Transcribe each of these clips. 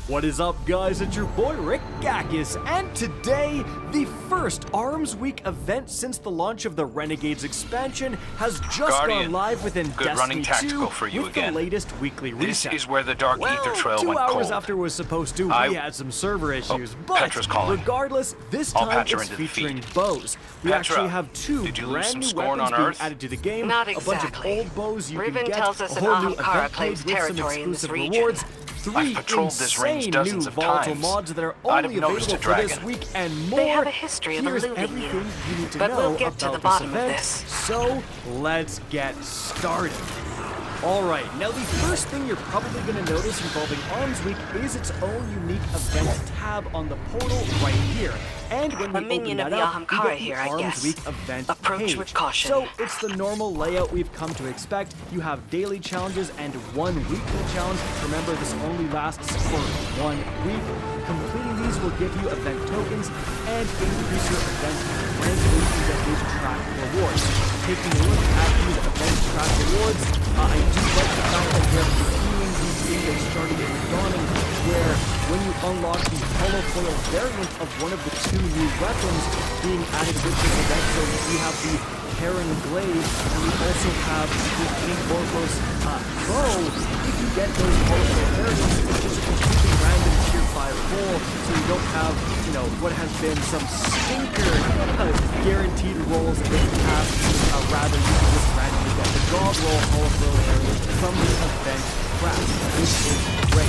What is up, guys? It's your boy Rick Kackis, and today, the first Arms Week event since the launch of the Renegades expansion has just gone live within Destiny 2 with the latest weekly reset. This is where the Dark Ether Trail went cold. 2 hours after it was supposed to, we had some server issues, but regardless, this time it's featuring bows. We actually have 2 brand new weapons being added to the game, Not a bunch of exactly. old bows you Raven can get, tells us a that whole new Ahamkara event claims page with some territory in this exclusive region. rewards, 3 I've patrolled this range insane dozens new of volatile times. mods that are I'd only have noticed available a for this dragon. week and more. They have a history of Here's eluding everything you. you need to But know we'll get about to the this bottom of event. this. So let's get started. Alright, now the first thing you're probably going to notice involving Arms Week is its own unique event tab on the portal right here. And when we open that up, we get the Arms Week event page. With caution. So it's the normal layout we've come to expect. You have daily challenges and 1 weekly challenge. Remember, this only lasts for 1 week. Completing these will give you event tokens and increase your event rank so you can get these track rewards. Taking a look at these event track rewards, I do like the fact that they're continuing these videos starting in the dawning, where when you unlock the hollow foil variant of one of the 2 new weapons being added with this event, so we have the Heron Glaive, and we also have the King Orcos bow. If you get those hollow foil variants, it's just a completely random tier 5 roll, so you don't have, you know, what has been some stinker guaranteed rolls in the past. Rather, you can just randomly get the God Roll hollow foil variant from the event craft, which is great.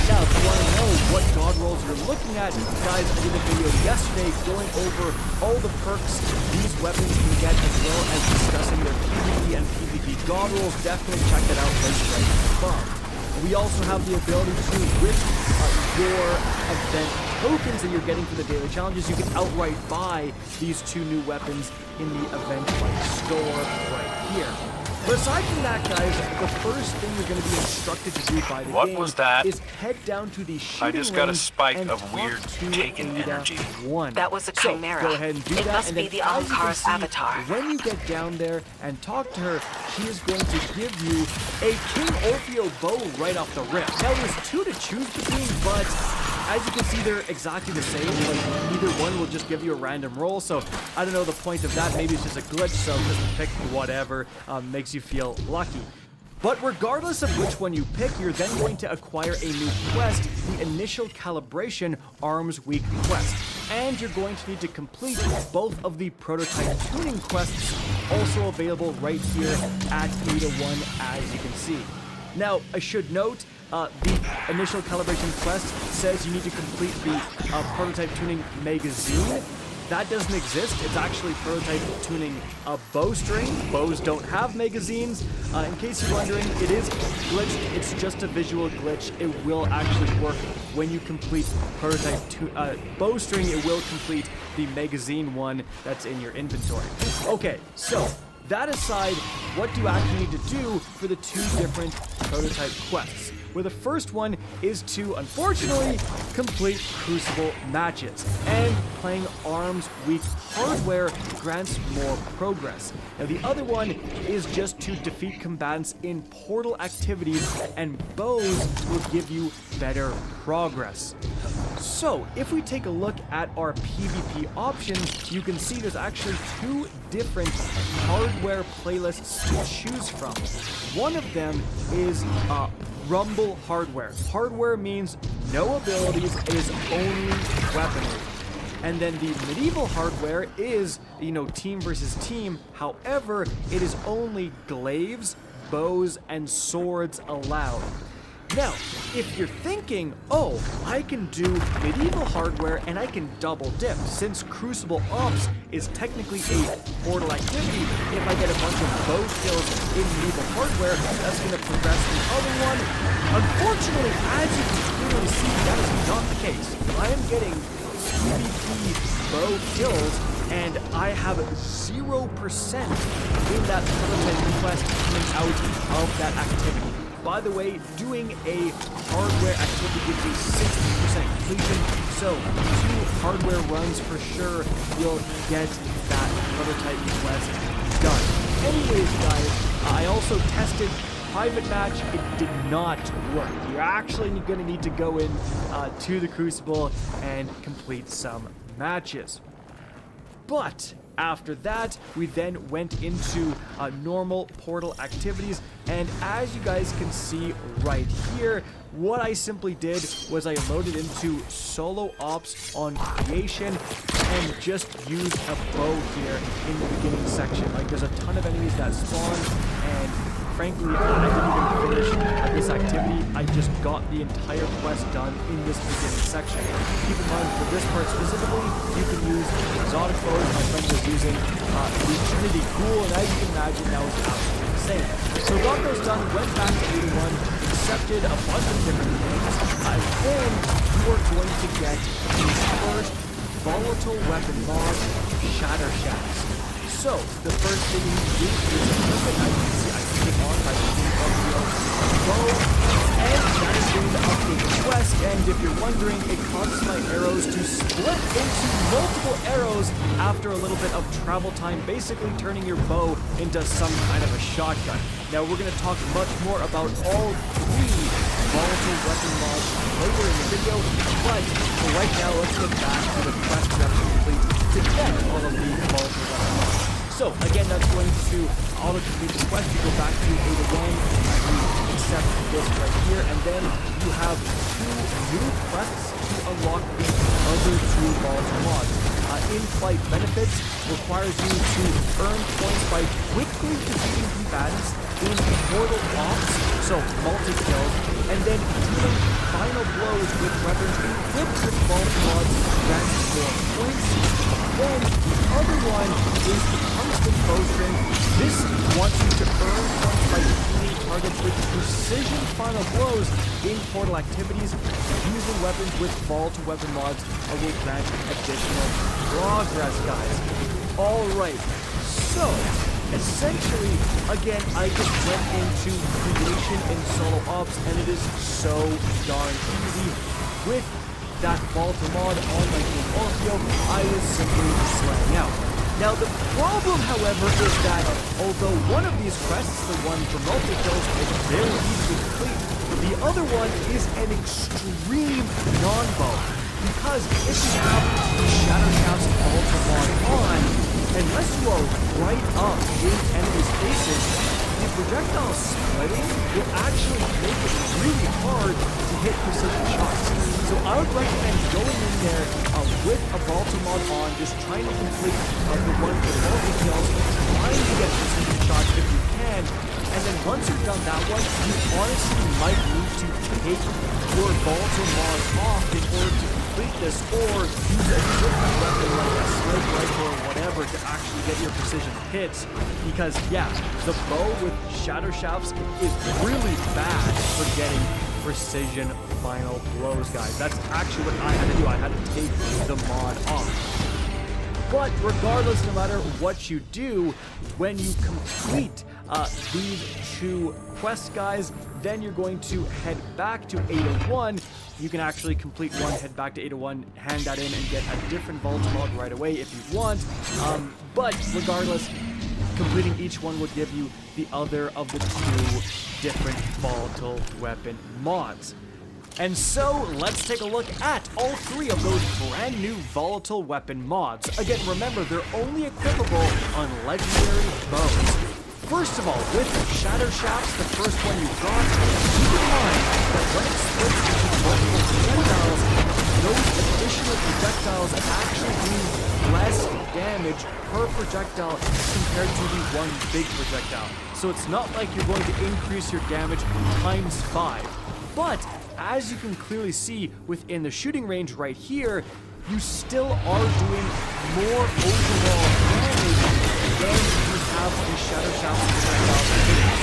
Now, if you want to know what God Rolls you're looking at, guys, I did a video yesterday going over all the perks these weapons can get, as well as discussing their PvE and PvP God Rolls. Definitely check that out right above. We also have the ability to, with your event tokens that you're getting for the daily challenges, you can outright buy these 2 new weapons in the event store right here. But aside from that, guys, the first thing you're going to be instructed to do by the game is head down to the shooting range. I just got a spike and of weird taken energy. That was a chimera. So go ahead and do it that, must and be then the Ahamkara's avatar. when you get down there and talk to her, she is going to give you a King Orfeo bow right off the rip. Now, there's 2 to choose between, but as you can see, they're exactly the same. Like, either one will just give you a random roll, so I don't know the point of that. Maybe it's just a glitch, so just pick whatever makes you feel lucky. But regardless of which one you pick, you're then going to acquire a new quest, the initial calibration Arms Week quest. And you're going to need to complete both of the prototype tuning quests, also available right here at Beta 1, as you can see. Now, I should note, the initial calibration quest says you need to complete the prototype tuning magazine. That doesn't exist. It's actually prototype tuning a bowstring. Bows don't have magazines. In case you're wondering, it is glitched. It's just a visual glitch. It will actually work when you complete prototype bowstring. It will complete the magazine one that's in your inventory. Okay, so that aside, what do you actually need to do for the 2 different prototype quests? Where the first one is to, unfortunately, complete Crucible matches. And playing Arms Week hardware grants more progress. Now, the other one is just to defeat combatants in portal activities, and bows will give you better progress. So, if we take a look at our PvP options, you can see there's actually 2 different hardware playlists to choose from. One of them is Rumble hardware. Hardware means no abilities, it is only weaponry. And then the medieval hardware is, you know, team versus team. However, it is only glaives, bows, and swords allowed. Now, if you're thinking, oh, I can do medieval hardware and I can double dip, since Crucible Ops is technically a portal activity, if I get a bunch of bow kills in medieval hardware, that's going to progress the other one. Unfortunately, as you can clearly see, that is not the case. I am getting PvP bow kills, and I have 0% in that prototype quest coming out of that activity. By the way, doing a hardware activity gives you 60% completion, so 2 hardware runs for sure will get that prototype quest done. Anyways, guys, I also tested private match, it did not work. You're actually going to need to go in to the Crucible and complete some matches. But after that, we then went into normal portal activities, and as you guys can see right here, what I simply did was I loaded into solo ops on creation and just used a bow here in the beginning section. Like, there's a ton of enemies that spawn, and frankly, I didn't even finish this activity. I just got the entire quest done in this beginning section. Keep in mind, for this part specifically, you can use exotic bows. My friend was using the Trinity Ghoul, and as you can imagine, that was absolutely insane. So got those done, went back to 81, accepted a bunch of different things, and then you are going to get the first volatile weapon mod, Shatter Shafts. So, the first thing you need to do is equip it. As you can see, I keep it on by using the bow, and that is going to update the quest. And if you're wondering, it causes my arrows to split into multiple arrows after a little bit of travel time, basically turning your bow into some kind of a shotgun. Now, we're going to talk much more about all three volatile weapon mods later in the video, but for right now, let's get back to the quest we have to complete to get all of the volatile weapon mods. So, again, that's going to auto-complete the quest. You go back to 8 again, you accept this right here, and then you have 2 new quests to unlock the other 2 volatile mods. In-flight benefits requires you to earn points by quickly defeating combatants in mortal ops, so multi-kills, and then dealing final blows with weapons equipped with volatile mods grants 4 points. Then the other one is the constant bowstring. This wants you to earn points by defeating targets with precision final blows in portal activities. Using weapons with volatile weapon mods will grant additional progress, guys. Alright, so essentially, again, I just went into creation in solo ops, and it is so darn easy. With that volatile mod on my King Orfeo, I was simply slaying out. Now, the problem, however, is that although one of these quests, the one for multi-kills, is very easy to complete, the other one is an extreme non-bow. Because if you have the Shatter Shafts volatile mod on, unless you are right up in enemies' faces, the projectile splitting will actually make it really hard to hit precision shots. So I would recommend going in there with a volatile mod on, just trying to complete the one for multi-kills, trying to get precision shots if you can, and then once you've done that one, you honestly might need to take your volatile mod off in order to complete this, or use a different weapon like a sniper rifle or whatever to actually get your precision hits, because yeah, the bow with Shatter Shafts is really bad for getting precision final blows, guys. That's actually what I had to do. I had to take the mod off. But regardless, no matter what you do, when you complete these 2 quests, guys, then you're going to head back to 801. You can actually complete one, head back to 801, hand that in, and get a different volatile mod right away if you want. But regardless, completing each one would give you the other of the 2 different volatile weapon mods. And so, let's take a look at all 3 of those brand new volatile weapon mods. Again, remember, they're only equipable on legendary bows. First of all, with Shatter Shafts, the first one you got, keep in mind that when it splits into multiple projectiles, those additional projectiles actually do less damage per projectile compared to the one big projectile. So it's not like you're going to increase your damage times 5. But as you can clearly see within the shooting range right here, you still are doing more overall damage than you have the Shatter Shafts projectiles.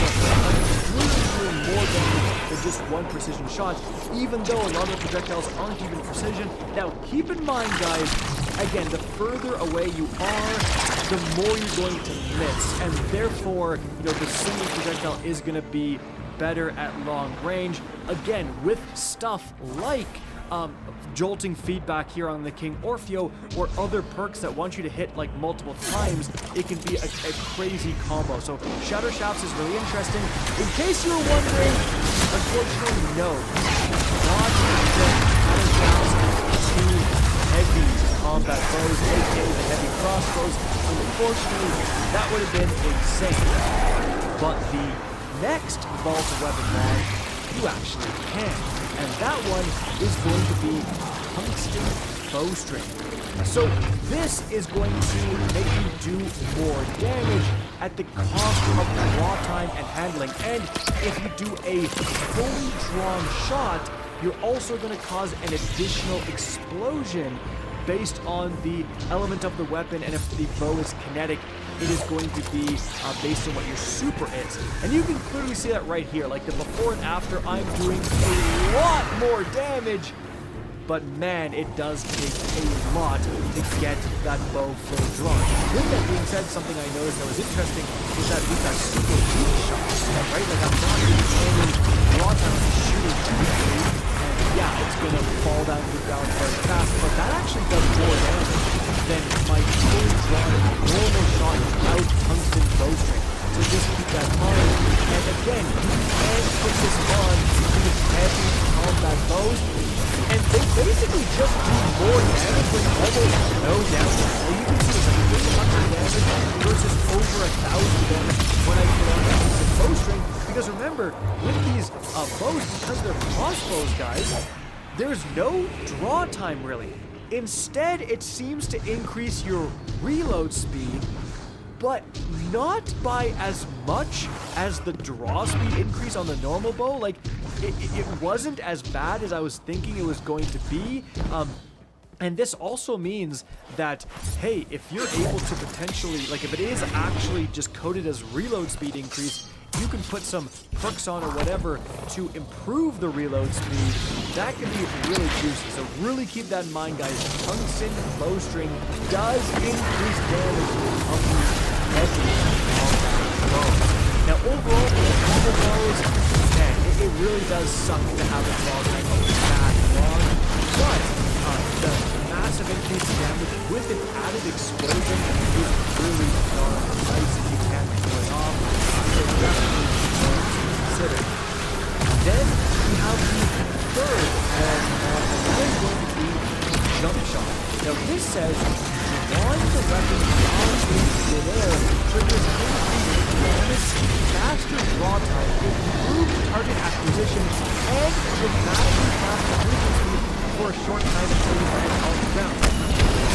So really doing more damage than just one precision shot, even though a lot of the projectiles aren't even precision. Now, keep in mind, guys, again, the further away you are, the more you're going to miss, and therefore, you know, the single projectile is going to be better at long range. Again, with stuff like jolting feedback here on the King Orfeo or other perks that want you to hit like multiple times, it can be a crazy combo. So Shatter Shafts is really interesting. In case you were wondering, unfortunately, no. Not the Shatter Shafts to heavy combat bows, aka the heavy crossbows. Unfortunately, that would have been insane. But the next volatile weapon mod, you actually can. And that one is going to be tungsten bowstring. So this is going to make you do more damage at the cost of draw time and handling. And if you do a fully drawn shot, you're also going to cause an additional explosion based on the element of the weapon, and if the bow is kinetic, it is going to be based on what your super is. And you can clearly see that right here, like the before and after, I'm doing a lot more damage, but man, it does take a lot to get that bow full drawn. With that being said, something I noticed that was interesting is that with that super weak shot, right, like I'm not really aiming draw time to shooting quickly. Yeah, it's going to fall down to the ground very fast, but that actually does more damage than my fully drawn normal shot without tungsten bowstring. So just keep that in mind. And again, you can put this on these heavy combat bows, and they basically just do more damage with almost no damage. Well, you can see it's like 100 damage versus over 1,000 damage when I put on a tungsten bowstring. Because remember, with these bows, because they're crossbows, guys, there's no draw time really. Instead, it seems to increase your reload speed, but not by as much as the draw speed increase on the normal bow. Like, it wasn't as bad as I was thinking it was going to be. And this also means that, hey, if you're able to potentially, like if it is actually just coded as reload speed increase, you can put some perks on or whatever to improve the reload speed. That can be really juicy. So really keep that in mind, guys. Tungsten bowstring does increase damage of these heavy combat bows. Now overall, for the combo bows, man, it really does suck to have a draw time of that long. But the massive increase in damage with an added explosion is really darn nice if you can pull it off. So definitely consider. Then we have the third mod, and that is going to be jump shot. Now this says drawing the weapon down into midair triggers increased damage, faster draw time, improved target acquisition, and dramatically faster movement speed for a short time until you land on the ground.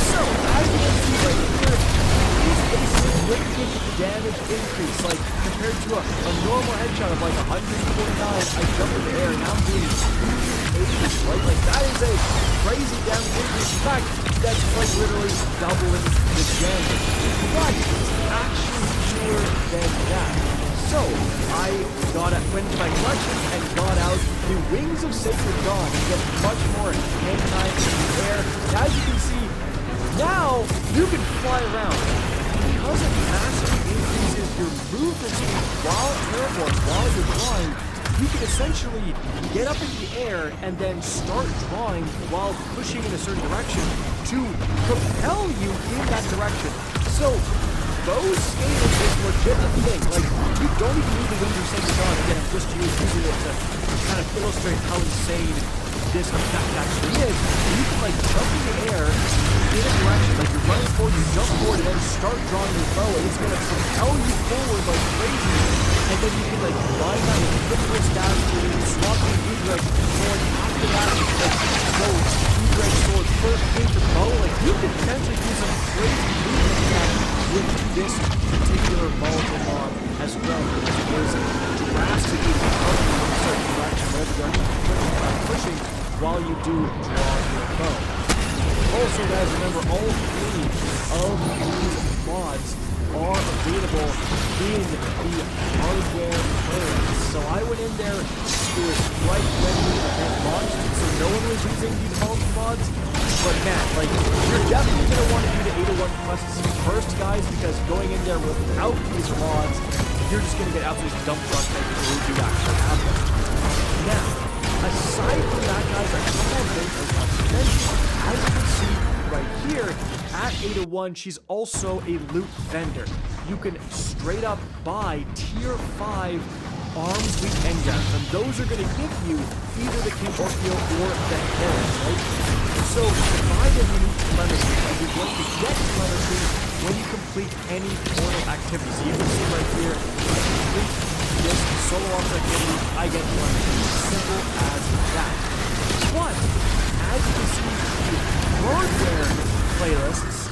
So, as you can see right here, is a significant damage increase. Like, compared to a normal headshot of like 149, I jump in the air and I'm doing 280, right? Like, that is a crazy damage increase. In fact, that's like literally doubling the damage. But it's actually fewer than that. So, I went into my collection and got out the Wings of Sacred Dawn to get much more hand time in the air. And as you can see, now you can fly around. Because it massively increases your movement speed while airborne, while you're drawing, you can essentially get up in the air and then start drawing while pushing in a certain direction to propel you in that direction. So, bow scaling is legit a thing. Like, you don't even need the Wings of Sacred Dawn. Again, I'm just using it to kind of illustrate how insane this effect actually is. You can, like, jump in the air in a direction, like you're running forward, you jump forward, and then start drawing your bow, and it's going to propel you forward like crazy. And then you can, like, line that with critical stabs, swap the egress sword after that, like, go egress sword first into bow. Like, you can potentially do some crazy movement attack with this particular volatile mod as well, because it is drastically propelling you in a certain direction, whatever direction you're pushing while you do draw your bow. Also, guys, remember all three of these mods are available in the hardware clearance. So I went in there, it was right when the event launched, so no one was using these multi mods. But man, like, you're definitely going to want to do the 801 quests first, guys, because going in there without these mods, you're just going to get absolutely dump trucked if you do actually have them. Now, aside from that, guys, a couple of things at 801, she's also a loot vendor. You can straight up buy tier 5 arms weak engrams, and those are going to give you either the King Orfeo or the Heron, right? So to buy them, you need telemetry, and you're going to get telemetry when you complete any portal activity. So you can see right here, I complete this solo ops activity, I get telemetry. Simple as that. But as you can see, the hardware playlists,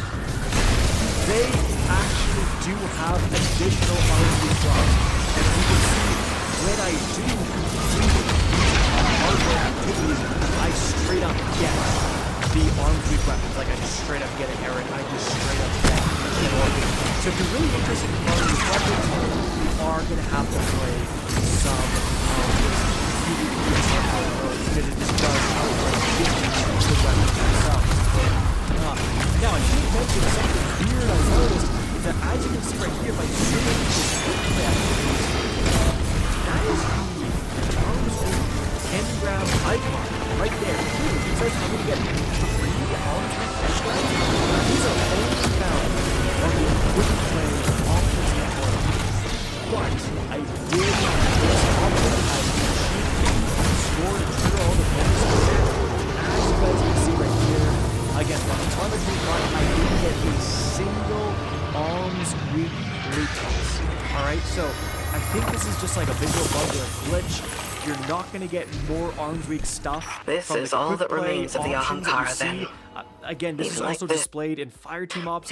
they actually do have additional RNG drops. And you can see when I do complete hardware activities, I straight up get the arms weak weapons. Like I just straight up get a Heron, I just straight up get an Orphan. So if you're really interested in arms weak weapons, you are going to have to play some PvP mode because it just does give you the weapons themselves. Now I should mention something weird I noticed is that as you can see right here, by zooming into this gameplay activities, that is the arms weak engram icon right there. It says I'm going to get 3 arms weak engrams. These are only found on the quick play offense network. But I did this option as you score to trigger all the bonuses there. As you guys can see right here, again, on the telemetry run, I didn't get a single arms weak loot box. Alright, so I think this is just like a visual bug or a glitch. You're not going to get more arms weak stuff. This from is the all quick that play remains of the options that you Ahamkara, then. see. Again, this is Even like also this. displayed in Fireteam Ops.